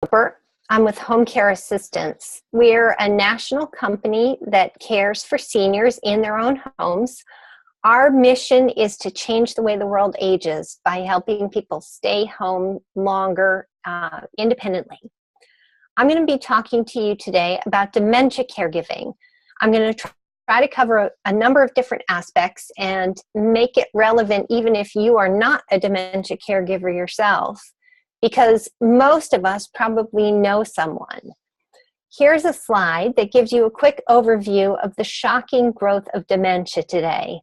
Roper. I'm with HomeCare Assistance. We're a national company that cares for seniors in their own homes. Our mission is to change the way the world ages by helping people stay home longer independently. I'm going to be talking to you today about dementia caregiving. I'm going to try to cover a number of different aspects and make it relevant even if you are not a dementia caregiver yourself, because most of us probably know someone. Here's a slide that gives you a quick overview of the shocking growth of dementia today.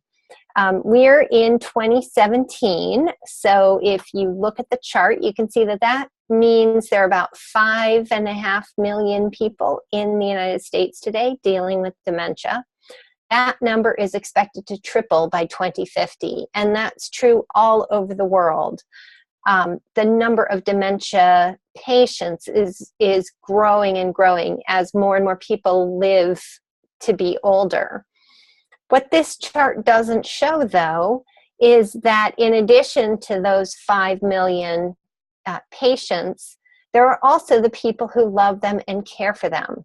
We're in 2017, so if you look at the chart, you can see that that means there are about 5.5 million people in the United States today dealing with dementia. That number is expected to triple by 2050, and that's true all over the world. The number of dementia patients is growing and growing as more and more people live to be older. What this chart doesn't show, though, is that in addition to those 5 million patients, there are also the people who love them and care for them.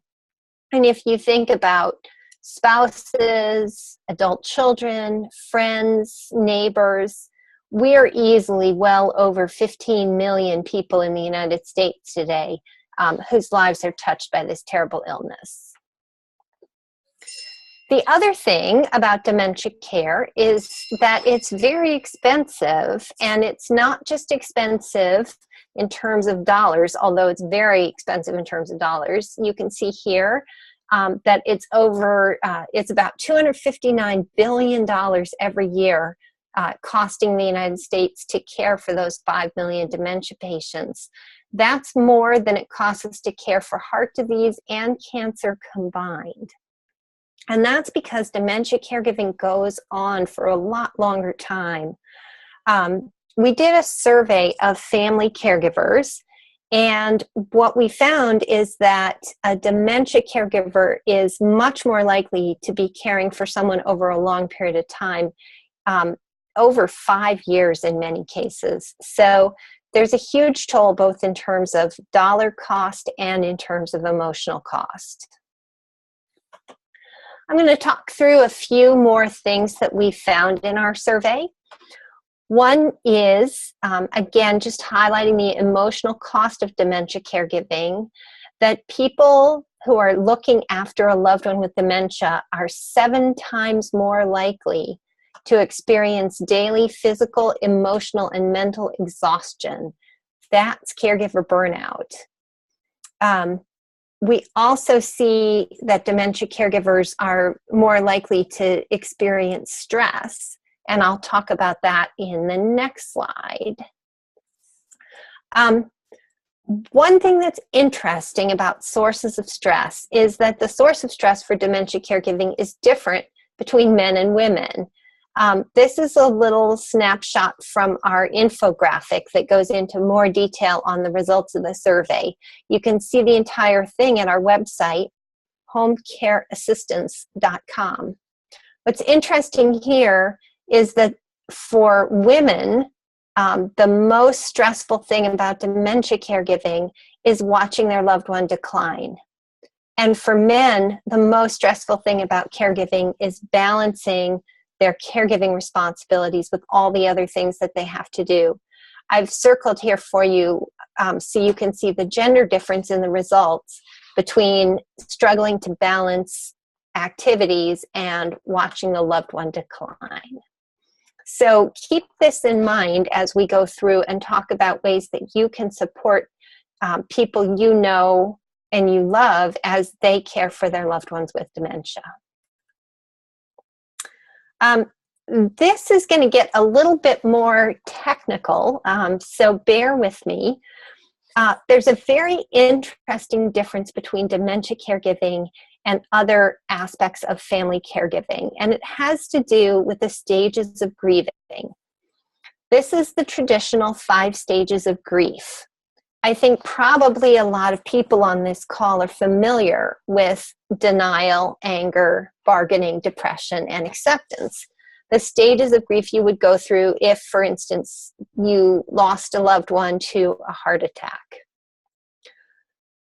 And if you think about spouses, adult children, friends, neighbors, we are easily well over 15 million people in the United States today whose lives are touched by this terrible illness. The other thing about dementia care is that it's very expensive, and it's not just expensive in terms of dollars, although it's very expensive in terms of dollars. You can see here that it's about $259 billion every year costing the United States to care for those 5 million dementia patients. That's more than it costs us to care for heart disease and cancer combined. And that's because dementia caregiving goes on for a lot longer time. We did a survey of family caregivers, and what we found is that a dementia caregiver is much more likely to be caring for someone over a long period of time, over 5 years in many cases. So there's a huge toll both in terms of dollar cost and in terms of emotional cost. I'm going to talk through a few more things that we found in our survey. One is, again, just highlighting the emotional cost of dementia caregiving, that people who are looking after a loved one with dementia are 7 times more likely to experience daily physical, emotional, and mental exhaustion. That's caregiver burnout. We also see that dementia caregivers are more likely to experience stress, and I'll talk about that in the next slide. One thing that's interesting about sources of stress is that the source of stress for dementia caregiving is different between men and women. This is a little snapshot from our infographic that goes into more detail on the results of the survey. You can see the entire thing at our website, homecareassistance.com. What's interesting here is that for women, the most stressful thing about dementia caregiving is watching their loved one decline. And for men, the most stressful thing about caregiving is balancing their caregiving responsibilities with all the other things that they have to do. I've circled here for you so you can see the gender difference in the results between struggling to balance activities and watching the loved one decline. So keep this in mind as we go through and talk about ways that you can support people you know and you love as they care for their loved ones with dementia. This is going to get a little bit more technical, so bear with me. There's a very interesting difference between dementia caregiving and other aspects of family caregiving, and it has to do with the stages of grieving. This is the traditional 5 stages of grief. I think probably a lot of people on this call are familiar with denial, anger, bargaining, depression, and acceptance. The stages of grief you would go through if, for instance, you lost a loved one to a heart attack.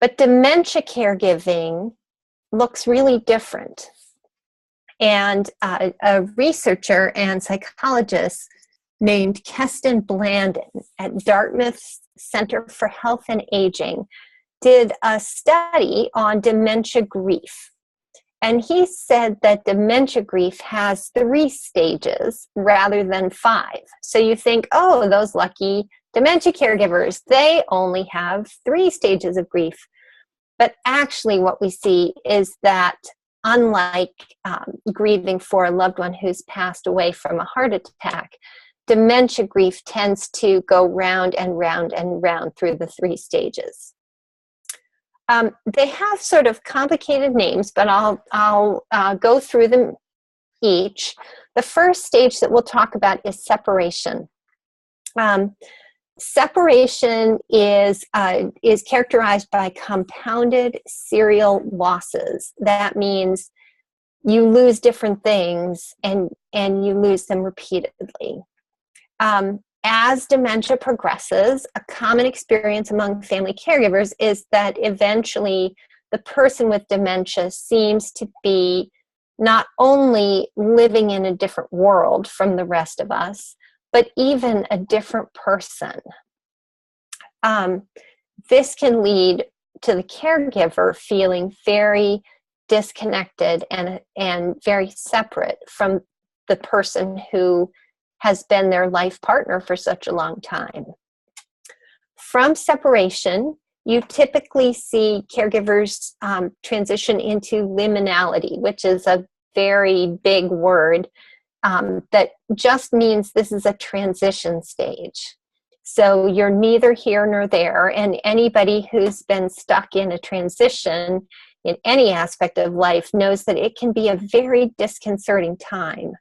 But dementia caregiving looks really different. And a researcher and psychologist named Keston Blandon at Dartmouth Center for Health and Aging did a study on dementia grief. And he said that dementia grief has 3 stages rather than 5. So you think, oh, those lucky dementia caregivers, they only have 3 stages of grief. But actually what we see is that unlike grieving for a loved one who's passed away from a heart attack, dementia grief tends to go round and round and round through the 3 stages. They have sort of complicated names, but I'll go through them each. The first stage that we'll talk about is separation. Separation is characterized by compounded serial losses. That means you lose different things and you lose them repeatedly. As dementia progresses, a common experience among family caregivers is that eventually the person with dementia seems to be not only living in a different world from the rest of us, but even a different person. This can lead to the caregiver feeling very disconnected and very separate from the person who has been their life partner for such a long time. From separation, you typically see caregivers transition into liminality, which is a very big word that just means this is a transition stage. So you're neither here nor there, and anybody who's been stuck in a transition in any aspect of life knows that it can be a very disconcerting time.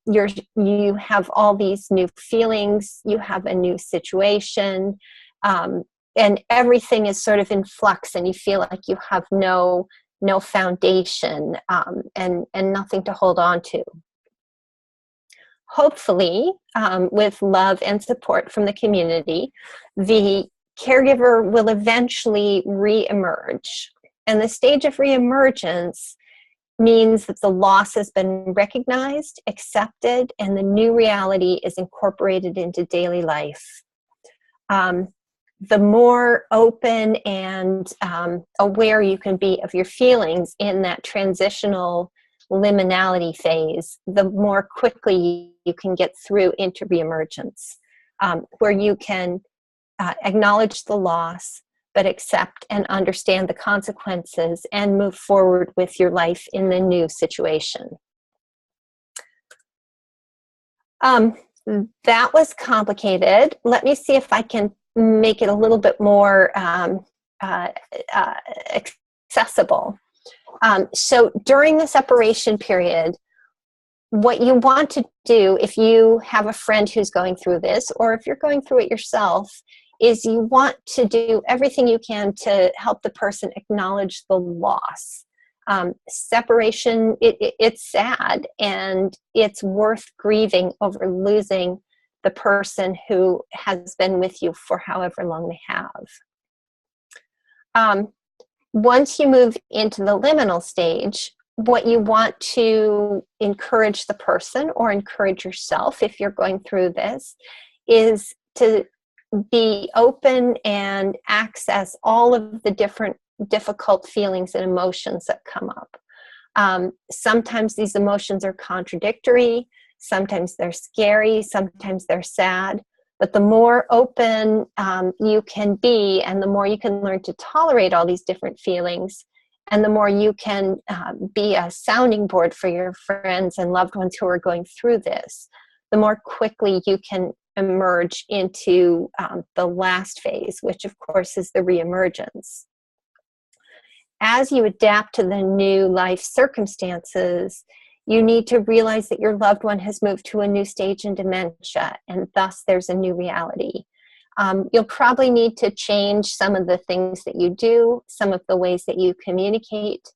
You have all these new feelings, you have a new situation, and everything is sort of in flux, and you feel like you have no foundation and nothing to hold on to. Hopefully, with love and support from the community, the caregiver will eventually re-emerge. And the stage of re-emergence means that the loss has been recognized, accepted, and the new reality is incorporated into daily life. The more open and aware you can be of your feelings in that transitional liminality phase, the more quickly you can get through into reemergence, where you can acknowledge the loss, but accept and understand the consequences and move forward with your life in the new situation. That was complicated. Let me see if I can make it a little bit more accessible. So during the separation period, what you want to do if you have a friend who's going through this, or if you're going through it yourself, is you want to do everything you can to help the person acknowledge the loss. Separation, it's sad, and it's worth grieving over losing the person who has been with you for however long they have. Once you move into the liminal stage, what you want to encourage the person, or encourage yourself if you're going through this, is to be open and access all of the different difficult feelings and emotions that come up. Sometimes these emotions are contradictory, sometimes they're scary, sometimes they're sad, but the more open you can be, and the more you can learn to tolerate all these different feelings, and the more you can be a sounding board for your friends and loved ones who are going through this, the more quickly you can emerge into the last phase, which of course is the reemergence. As you adapt to the new life circumstances, you need to realize that your loved one has moved to a new stage in dementia, and thus there's a new reality. You'll probably need to change some of the things that you do, some of the ways that you communicate,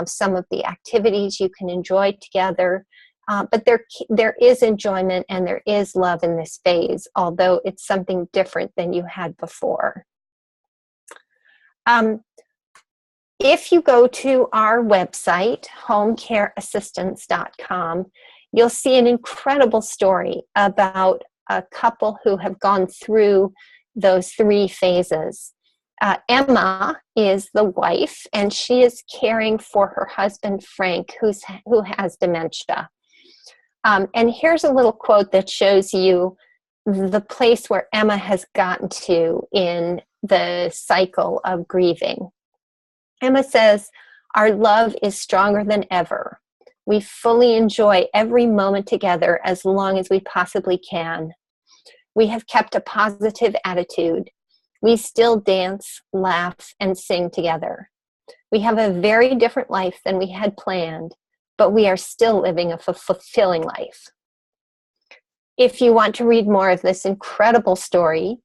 some of the activities you can enjoy together. But there is enjoyment and there is love in this phase, although it's something different than you had before. If you go to our website, homecareassistance.com, you'll see an incredible story about a couple who have gone through those 3 phases. Emma is the wife, and she is caring for her husband, Frank, who has dementia. And here's a little quote that shows you the place where Emma has gotten to in the cycle of grieving. Emma says, "Our love is stronger than ever. We fully enjoy every moment together as long as we possibly can. We have kept a positive attitude. We still dance, laugh, and sing together. We have a very different life than we had planned, but we are still living a fulfilling life." If you want to read more of this incredible story,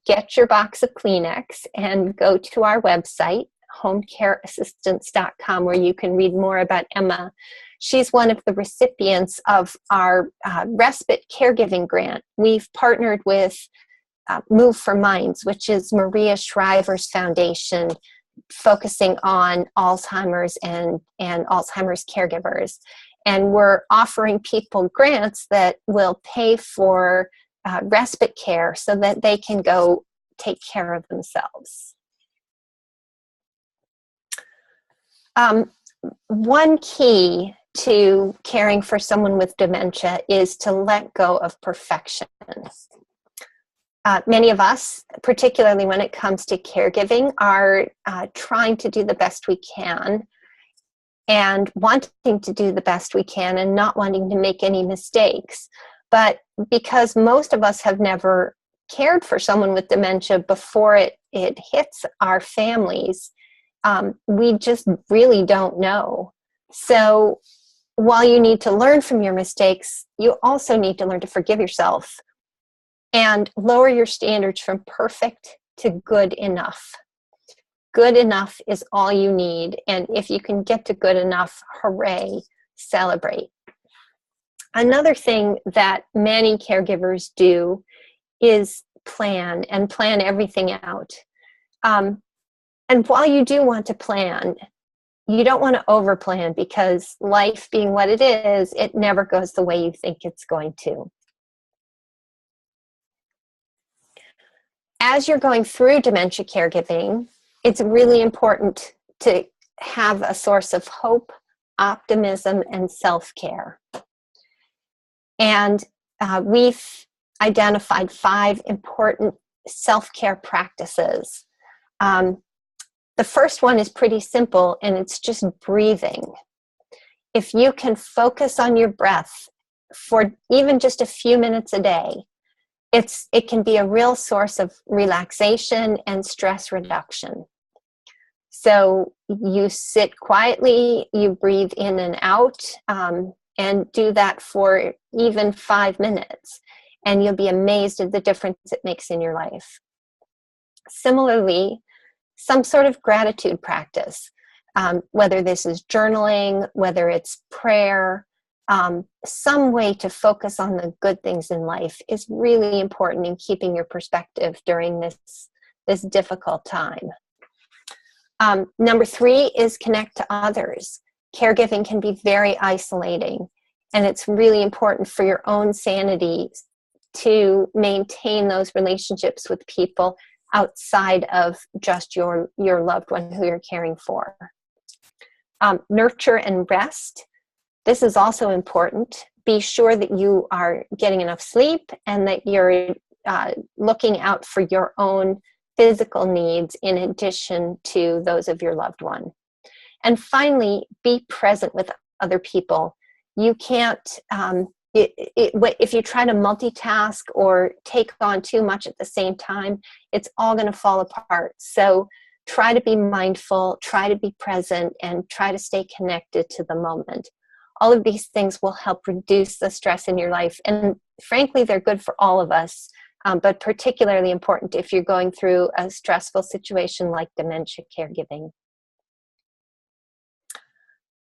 get your box of Kleenex and go to our website, homecareassistance.com, where you can read more about Emma. She's one of the recipients of our Respite Caregiving grant. We've partnered with Move for Minds, which is Maria Shriver's foundation, focusing on Alzheimer's and Alzheimer's caregivers. And we're offering people grants that will pay for respite care so that they can go take care of themselves. One key to caring for someone with dementia is to let go of perfection. Many of us, particularly when it comes to caregiving, are trying to do the best we can and wanting to do the best we can and not wanting to make any mistakes. But because most of us have never cared for someone with dementia before it hits our families, we just really don't know. So while you need to learn from your mistakes, you also need to learn to forgive yourself and lower your standards from perfect to good enough. Good enough is all you need, and if you can get to good enough, hooray, celebrate. Another thing that many caregivers do is plan everything out. And while you do want to plan, you don't want to overplan, because life being what it is, it never goes the way you think it's going to. As you're going through dementia caregiving, it's really important to have a source of hope, optimism, and self-care. And we've identified 5 important self-care practices. The first one is pretty simple, and it's just breathing. If you can focus on your breath for even just a few minutes a day, it can be a real source of relaxation and stress reduction. So you sit quietly, you breathe in and out, and do that for even 5 minutes, and you'll be amazed at the difference it makes in your life. Similarly, some sort of gratitude practice, whether this is journaling, whether it's prayer, some way to focus on the good things in life is really important in keeping your perspective during this difficult time. Number 3 is connect to others. Caregiving can be very isolating, and it's really important for your own sanity to maintain those relationships with people outside of just your loved one who you're caring for. Nurture and rest. This is also important. Be sure that you are getting enough sleep and that you're looking out for your own physical needs in addition to those of your loved one. And finally, be present with other people. You can't, if you try to multitask or take on too much at the same time, it's all going to fall apart. So try to be mindful, try to be present, and try to stay connected to the moment. All of these things will help reduce the stress in your life. And frankly, they're good for all of us, but particularly important if you're going through a stressful situation like dementia caregiving.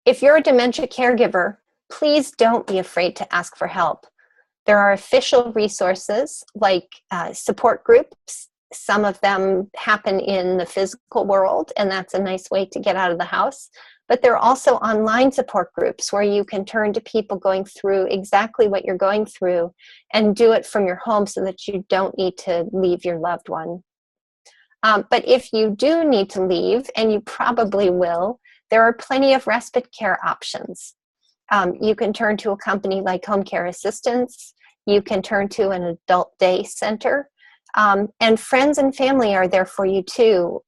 If you're a dementia caregiver, please don't be afraid to ask for help. There are official resources like support groups Some of them happen in the physical world, and that's a nice way to get out of the house. But there are also online support groups where you can turn to people going through exactly what you're going through and do it from your home so that you don't need to leave your loved one. But if you do need to leave, and you probably will, there are plenty of respite care options. You can turn to a company like HomeCare Assistance. You can turn to an adult day center. And friends and family are there for you too.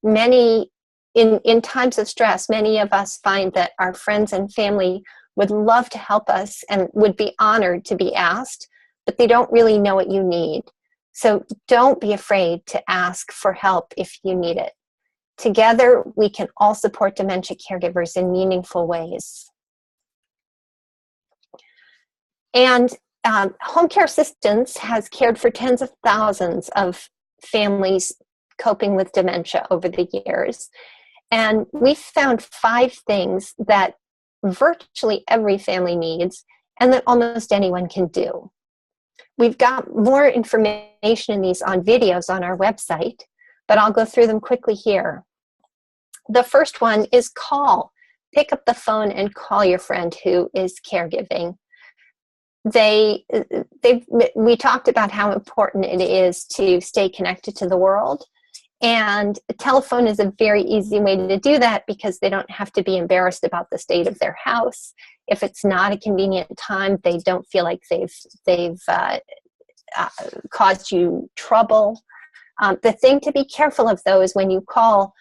In times of stress, many of us find that our friends and family would love to help us and would be honored to be asked, but they don't really know what you need. So don't be afraid to ask for help if you need it. Together, we can all support dementia caregivers in meaningful ways. And HomeCare Assistance has cared for tens of thousands of families coping with dementia over the years. And we found 5 things that virtually every family needs and that almost anyone can do. We've got more information in these on videos on our website, but I'll go through them quickly here. The first one is call. Pick up the phone and call your friend who is caregiving. We talked about how important it is to stay connected to the world. And a telephone is a very easy way to do that because they don't have to be embarrassed about the state of their house. If it's not a convenient time, they don't feel like they've caused you trouble. The thing to be careful of, though, is when you call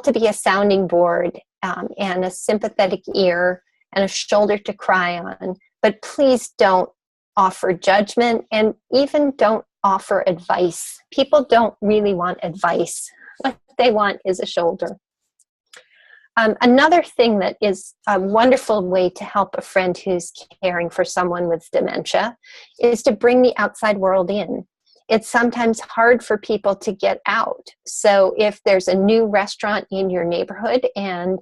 to be a sounding board and a sympathetic ear and a shoulder to cry on. But please don't offer judgment, and even don't offer advice. People don't really want advice. What they want is a shoulder. Another thing that is a wonderful way to help a friend who's caring for someone with dementia is to bring the outside world in. It's sometimes hard for people to get out. So if there's a new restaurant in your neighborhood and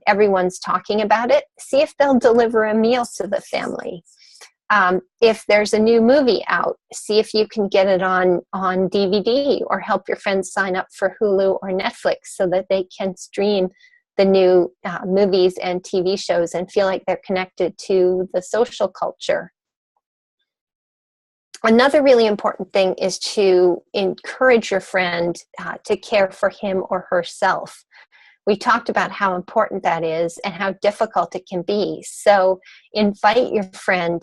everyone's talking about it, see if they'll deliver a meal to the family. If there's a new movie out, see if you can get it on DVD, or help your friends sign up for Hulu or Netflix so that they can stream the new movies and TV shows and feel like they're connected to the social culture. Another really important thing is to encourage your friend to care for him or herself. We talked about how important that is and how difficult it can be. So invite your friend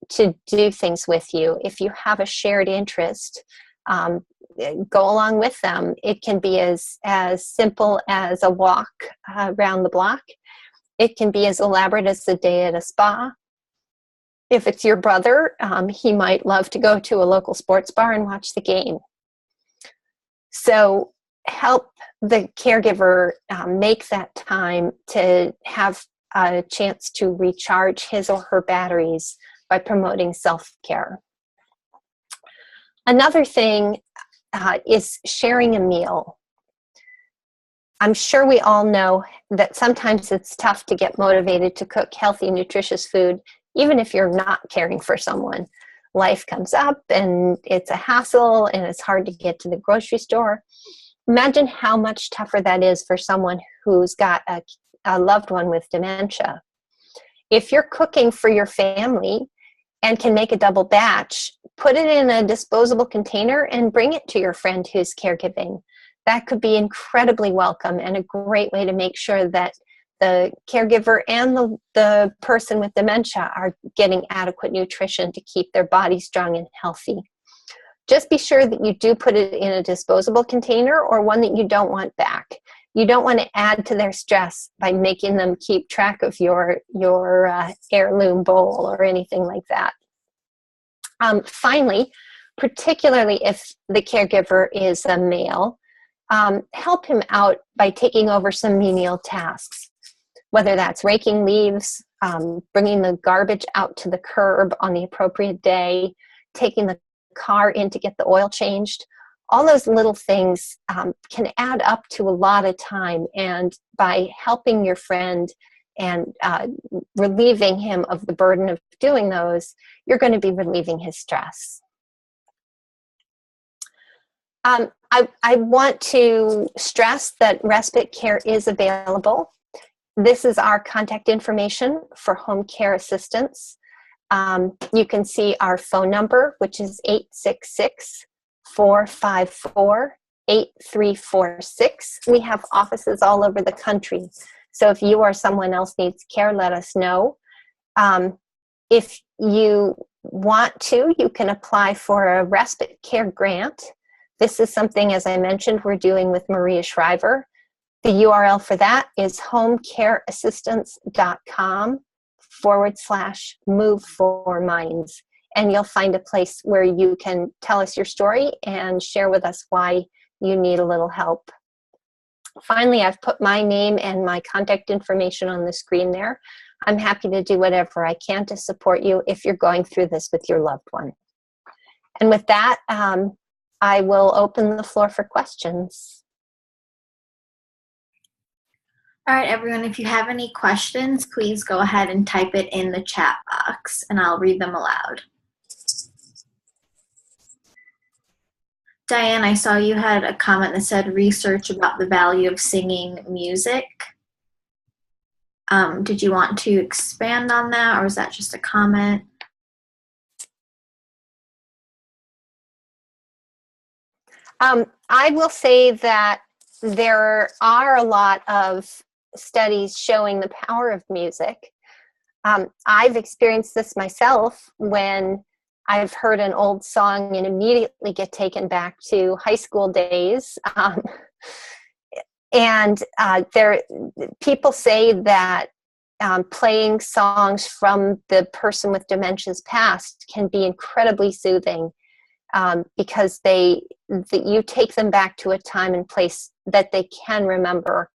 to do things with you. If you have a shared interest, go along with them. It can be as simple as a walk around the block. It can be as elaborate as a day at a spa. If it's your brother, he might love to go to a local sports bar and watch the game. So help the caregiver make that time to have a chance to recharge his or her batteries by promoting self-care. Another thing is sharing a meal. I'm sure we all know that sometimes it's tough to get motivated to cook healthy, nutritious food, even if you're not caring for someone. Life comes up and it's a hassle and it's hard to get to the grocery store. Imagine how much tougher that is for someone who's got a loved one with dementia. If you're cooking for your family and can make a double batch, put it in a disposable container and bring it to your friend who's caregiving. That could be incredibly welcome and a great way to make sure that the caregiver and the person with dementia are getting adequate nutrition to keep their body strong and healthy. Just be sure that you do put it in a disposable container or one that you don't want back. You don't want to add to their stress by making them keep track of your heirloom bowl or anything like that. Finally, particularly if the caregiver is a male, help him out by taking over some menial tasks, whether that's raking leaves, bringing the garbage out to the curb on the appropriate day, taking the car in to get the oil changed. All those little things can add up to a lot of time, and by helping your friend and relieving him of the burden of doing those, you're going to be relieving his stress. I want to stress that respite care is available. This is our contact information for home care assistance. You can see our phone number, which is 866-454-8346. We have offices all over the country. So if you or someone else needs care, let us know. If you want to, you can apply for a Respite Care grant. This is something, as I mentioned, we're doing with Maria Shriver. The URL for that is homecareassistance.com/move4minds. And you'll find a place where you can tell us your story and share with us why you need a little help. Finally, I've put my name and my contact information on the screen there. I'm happy to do whatever I can to support you if you're going through this with your loved one. And with that, I will open the floor for questions. All right, everyone, if you have any questions, please go ahead and type it in the chat box, and I'll read them aloud. Diane, I saw you had a comment that said research about the value of singing music. Did you want to expand on that, or was that just a comment? I will say that there are a lot of studies showing the power of music. I've experienced this myself when I've heard an old song and immediately get taken back to high school days. People say that playing songs from the person with dementia's past can be incredibly soothing, because you take them back to a time and place that they can remember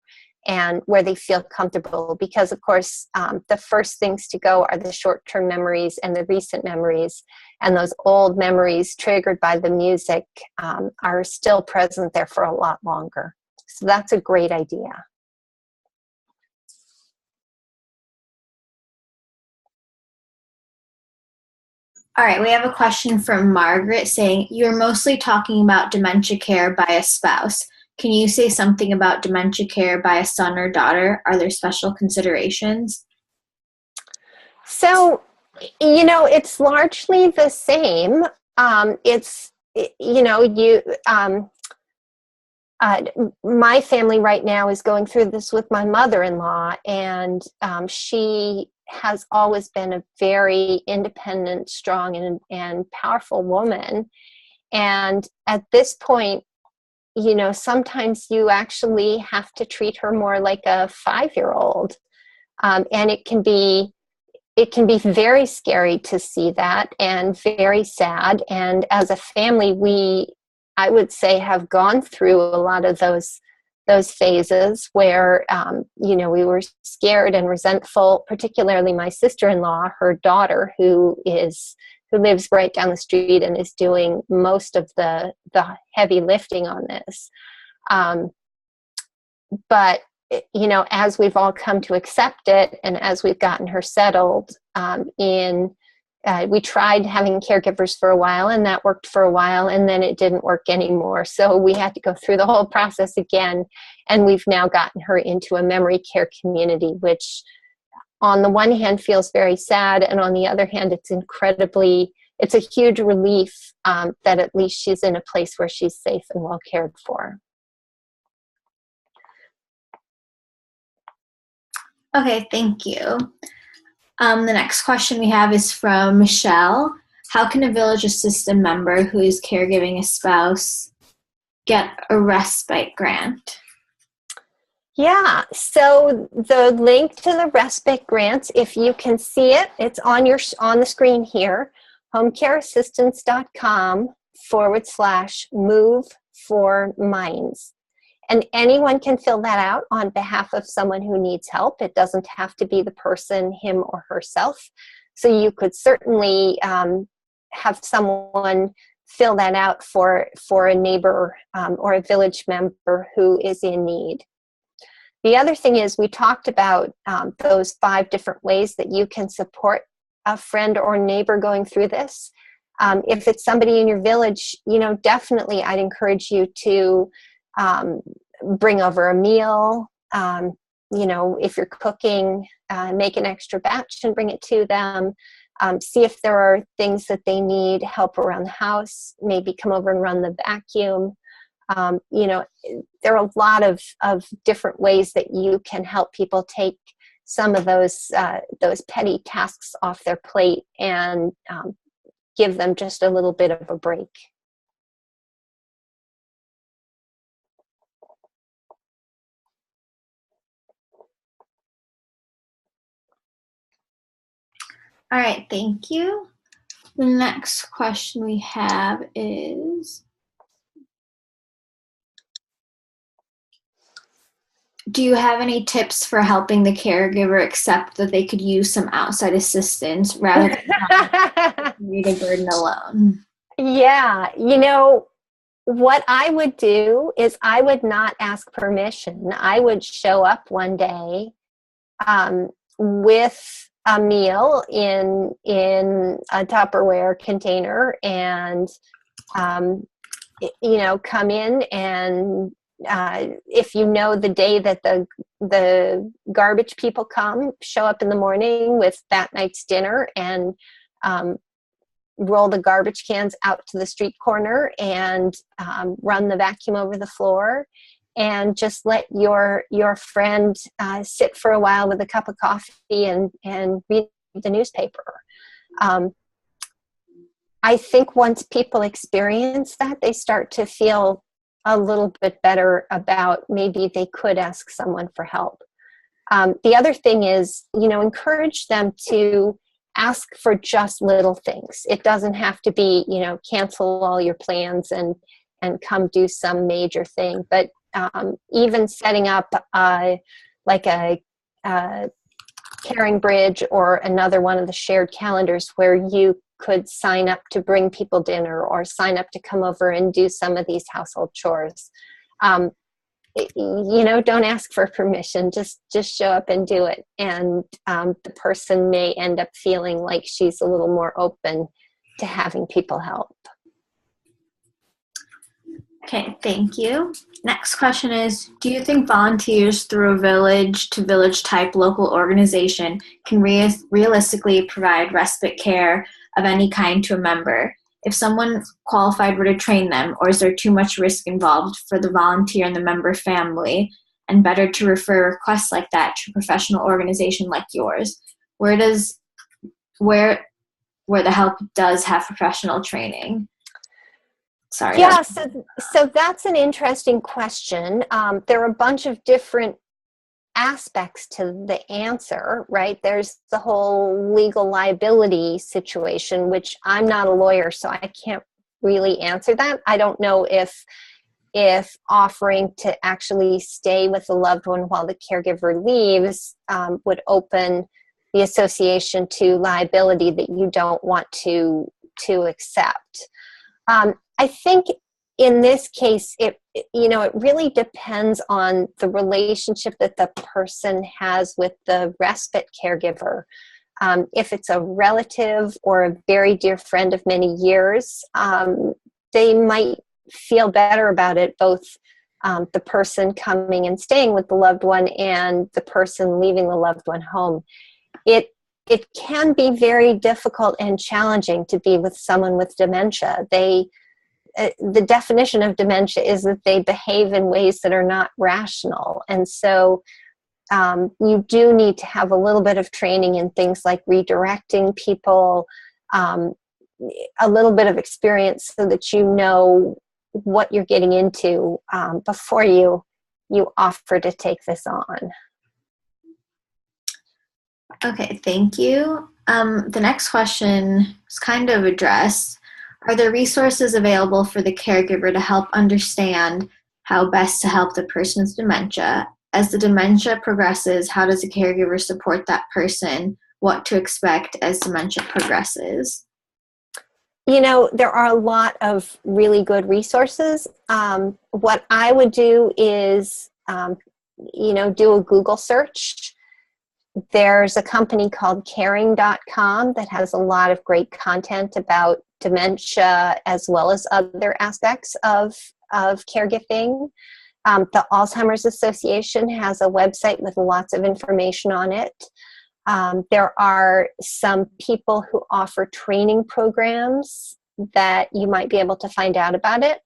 and where they feel comfortable. Because, of course, the first things to go are the short-term memories and the recent memories. And those old memories triggered by the music are still present there for a lot longer. So that's a great idea. All right, we have a question from Margaret saying, you're mostly talking about dementia care by a spouse. Can you say something about dementia care by a son or daughter? Are there special considerations? So, it's largely the same. My family right now is going through this with my mother-in-law, and she has always been a very independent, strong, and powerful woman. And at this point, sometimes you actually have to treat her more like a 5-year-old. And it can be very scary to see that, and very sad. And as a family, I would say, have gone through a lot of those phases where, we were scared and resentful, particularly my sister-in-law, her daughter, who lives right down the street and is doing most of the heavy lifting on this. But, as we've all come to accept it, and as we've gotten her settled we tried having caregivers for a while, and that worked for a while, and then it didn't work anymore. So we had to go through the whole process again, and we've now gotten her into a memory care community, which on the one hand feels very sad, and on the other hand, it's a huge relief that at least she's in a place where she's safe and well cared for. Okay, thank you. The next question we have is from Michelle. How can a village assistant member who is caregiving a spouse get a respite grant? Yeah, so the link to the respite grants, if you can see it, it's on the screen here, homecareassistance.com/move4minds. And anyone can fill that out on behalf of someone who needs help. It doesn't have to be the person, him or herself. So you could certainly have someone fill that out for a neighbor or a village member who is in need. The other thing is, we talked about those 5 different ways that you can support a friend or neighbor going through this. If it's somebody in your village, definitely I'd encourage you to bring over a meal. If you're cooking, make an extra batch and bring it to them. See if there are things that they need help around the house. Maybe come over and run the vacuum. There are a lot of different ways that you can help people take some of those petty tasks off their plate and give them just a little bit of a break. All right, thank you. The next question we have is, do you have any tips for helping the caregiver accept that they could use some outside assistance rather than carry the burden alone? Yeah, what I would do is I would not ask permission. I would show up one day with a meal in a Tupperware container and come in, and if the day that the garbage people come, show up in the morning with that night's dinner and roll the garbage cans out to the street corner and run the vacuum over the floor, and just let your friend sit for a while with a cup of coffee and read the newspaper. I think once people experience that, they start to feel a little bit better about maybe they could ask someone for help. The other thing is, encourage them to ask for just little things. It doesn't have to be, cancel all your plans and come do some major thing. But even setting up like a Caring Bridge or another one of the shared calendars where you could sign up to bring people dinner or sign up to come over and do some of these household chores. Don't ask for permission, just show up and do it. And the person may end up feeling like she's a little more open to having people help. Okay, thank you. Next question is, do you think volunteers through a village-to-village type local organization can realistically provide respite care of any kind to a member? If someone qualified were to train them, or is there too much risk involved for the volunteer and the member family, and better to refer requests like that to a professional organization like yours, where the help does have professional training? Sorry. Yeah, so that's an interesting question. There are a bunch of different aspects to the answer, right? There's the whole legal liability situation, which I'm not a lawyer, so I can't really answer that. I don't know if offering to actually stay with the loved one while the caregiver leaves would open the association to liability that you don't want to accept. I think in this case, it really depends on the relationship that the person has with the respite caregiver. If it's a relative or a very dear friend of many years, they might feel better about it, both the person coming and staying with the loved one and the person leaving the loved one home. It can be very difficult and challenging to be with someone with dementia. The definition of dementia is that they behave in ways that are not rational. And so you do need to have a little bit of training in things like redirecting people, a little bit of experience so that you know what you're getting into before you offer to take this on. Okay, thank you. The next question is kind of addressed. Are there resources available for the caregiver to help understand how best to help the person with dementia? As the dementia progresses, how does the caregiver support that person? What to expect as dementia progresses? There are a lot of really good resources. What I would do is, do a Google search. There's a company called caring.com that has a lot of great content about dementia as well as other aspects of caregiving. The Alzheimer's Association has a website with lots of information on it. There are some people who offer training programs that you might be able to find out about it.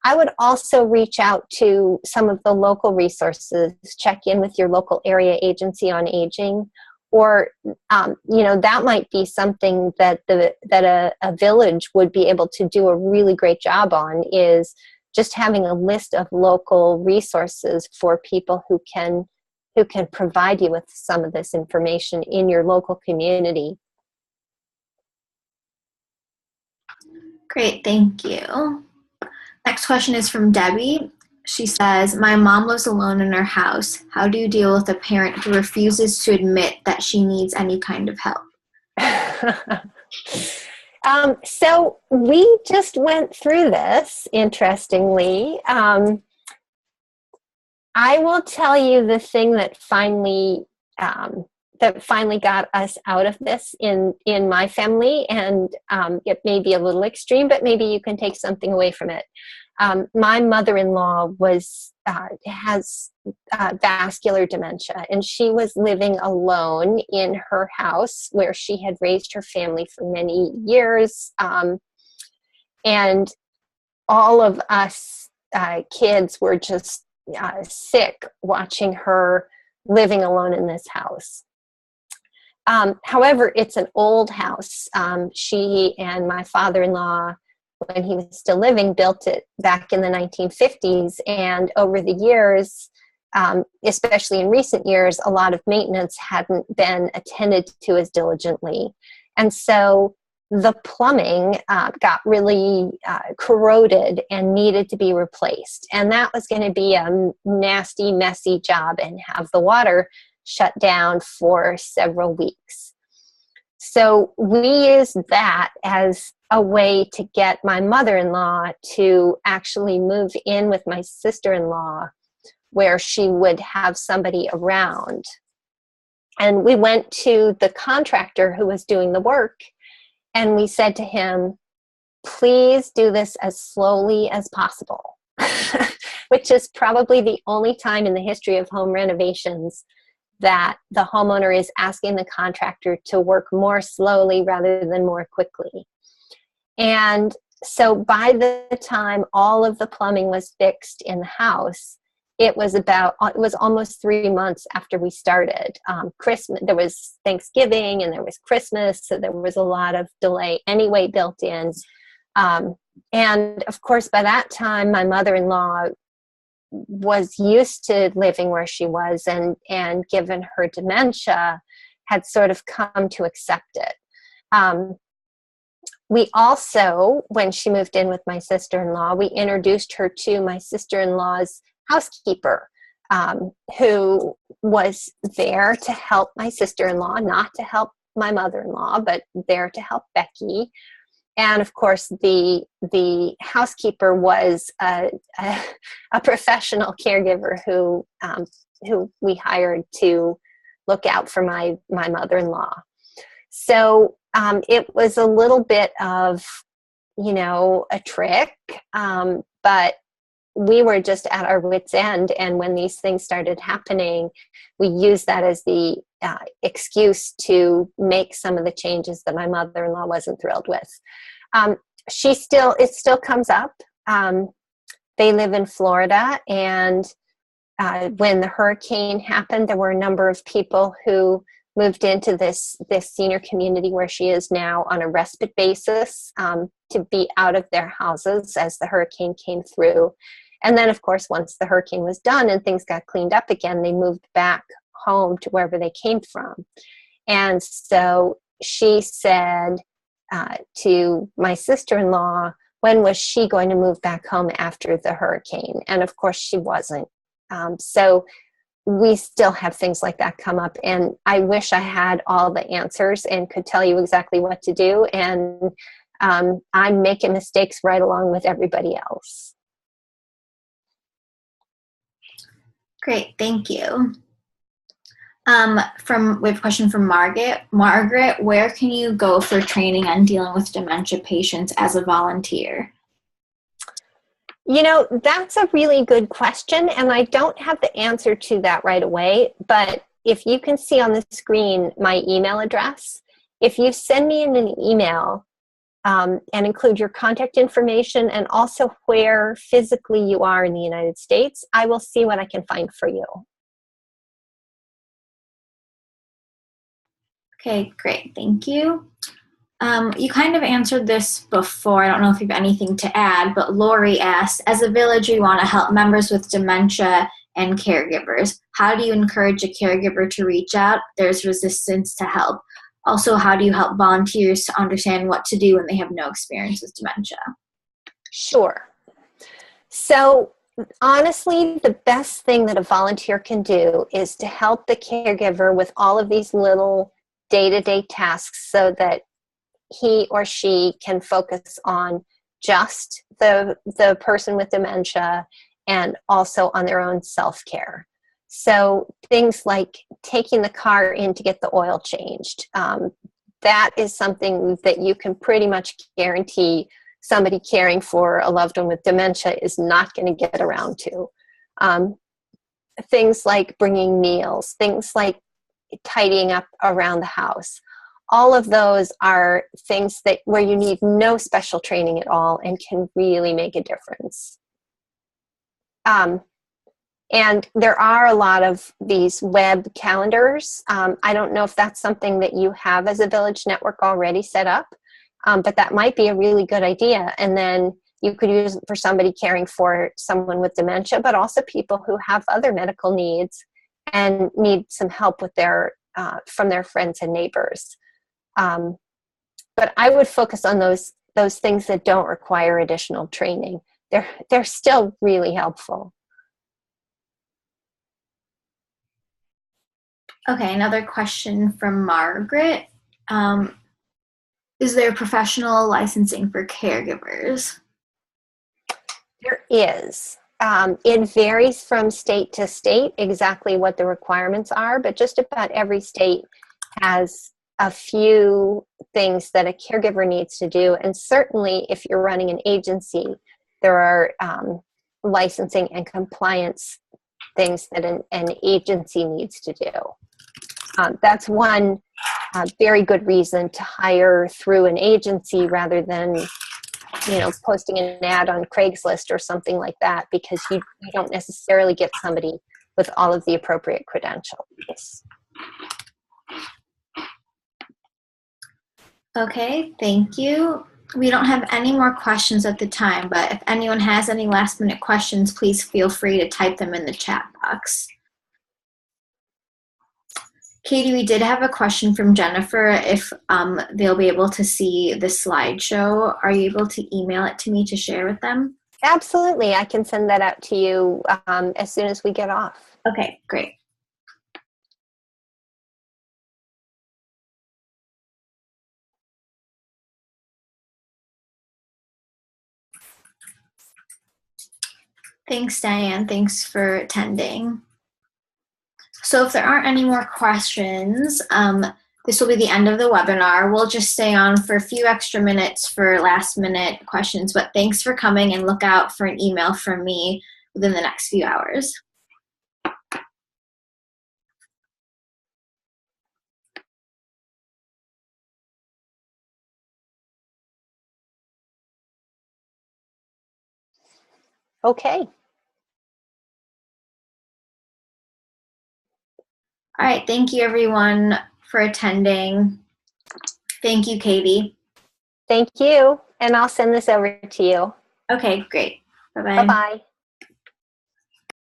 I would also reach out to some of the local resources, check in with your local area agency on aging, or that might be something that a village would be able to do a really great job on, is just having a list of local resources for people who can provide you with some of this information in your local community. Great, thank you. Next question is from Debbie. She says, my mom lives alone in her house. How do you deal with a parent who refuses to admit that she needs any kind of help? So we just went through this, interestingly. I will tell you the thing that finally got us out of this in my family, and it may be a little extreme, but maybe you can take something away from it. My mother-in-law has vascular dementia, and she was living alone in her house where she had raised her family for many years, and all of us kids were just sick watching her living alone in this house. However, it's an old house. She and my father-in-law, when he was still living, built it back in the 1950s. And over the years, especially in recent years, a lot of maintenance hadn't been attended to as diligently. And so the plumbing got really corroded and needed to be replaced. And that was going to be a nasty, messy job and have the water shut down for several weeks. So we used that as a way to get my mother-in-law to actually move in with my sister-in-law, where she would have somebody around. And we went to the contractor who was doing the work, and we said to him, please do this as slowly as possible, which is probably the only time in the history of home renovations that the homeowner is asking the contractor to work more slowly rather than more quickly. And so by the time all of the plumbing was fixed in the house, it was almost 3 months after we started. Christmas, there was Thanksgiving and there was Christmas, so there was a lot of delay anyway built in. And of course, by that time, my mother-in-law was used to living where she was, and given her dementia, had sort of come to accept it. We also, when she moved in with my sister-in-law, we introduced her to my sister-in-law's housekeeper, who was there to help my sister-in-law, not to help my mother-in-law, but there to help Becky. And of course, the housekeeper was a professional caregiver who we hired to look out for my mother-in-law. So it was a little bit of, a trick, but we were just at our wits' end. And when these things started happening, we used that as the excuse to make some of the changes that my mother-in-law wasn't thrilled with. It still comes up. They live in Florida, and when the hurricane happened, there were a number of people who moved into this senior community where she is now on a respite basis, to be out of their houses as the hurricane came through. And then, of course, once the hurricane was done and things got cleaned up again, they moved back home to wherever they came from. And so she said to my sister-in-law, when was she going to move back home after the hurricane? And of course she wasn't. So we still have things like that come up, and I wish I had all the answers and could tell you exactly what to do. And I'm making mistakes right along with everybody else. Great, thank you. We have a question from Margaret. Margaret, where can you go for training on dealing with dementia patients as a volunteer? You know, that's a really good question, and I don't have the answer to that right away, but if you can see on the screen my email address, if you send me in an email and include your contact information and also where physically you are in the United States, I will see what I can find for you. Okay, great. Thank you. You kind of answered this before. I don't know if you have anything to add, but Lori asked, as a village, we want to help members with dementia and caregivers. How do you encourage a caregiver to reach out? There's resistance to help. Also, how do you help volunteers to understand what to do when they have no experience with dementia? Sure. So honestly, the best thing that a volunteer can do is to help the caregiver with all of these little day-to-day tasks so that he or she can focus on just the person with dementia and also on their own self-care. So things like taking the car in to get the oil changed, that is something that you can pretty much guarantee somebody caring for a loved one with dementia is not going to get around to. Things like bringing meals, things like tidying up around the house. All of those are things that where you need no special training at all and can really make a difference. And there are a lot of these web calendars. I don't know if that's something that you have as a village network already set up, but that might be a really good idea. And then you could use it for somebody caring for someone with dementia, but also people who have other medical needs and need some help with from their friends and neighbors. But I would focus on those things that don't require additional training. They're still really helpful. Okay, another question from Margaret. Is there professional licensing for caregivers? There is. It varies from state to state exactly what the requirements are, but just about every state has a few things that a caregiver needs to do. And certainly if you're running an agency, there are licensing and compliance things that an agency needs to do. That's one very good reason to hire through an agency rather than posting an ad on Craigslist or something like that, because you don't necessarily get somebody with all of the appropriate credentials. Okay, thank you. We don't have any more questions at the time, but if anyone has any last minute questions, please feel free to type them in the chat box. Katie, we did have a question from Jennifer. If they'll be able to see the slideshow, are you able to email it to me to share with them? Absolutely. I can send that out to you as soon as we get off. Okay, great. Thanks, Diane. Thanks for attending. So if there aren't any more questions, this will be the end of the webinar. We'll just stay on for a few extra minutes for last minute questions, but thanks for coming, and look out for an email from me within the next few hours. Okay. All right, thank you everyone for attending. Thank you, Katie. Thank you, and I'll send this over to you. Okay, great. Bye-bye. Bye-bye.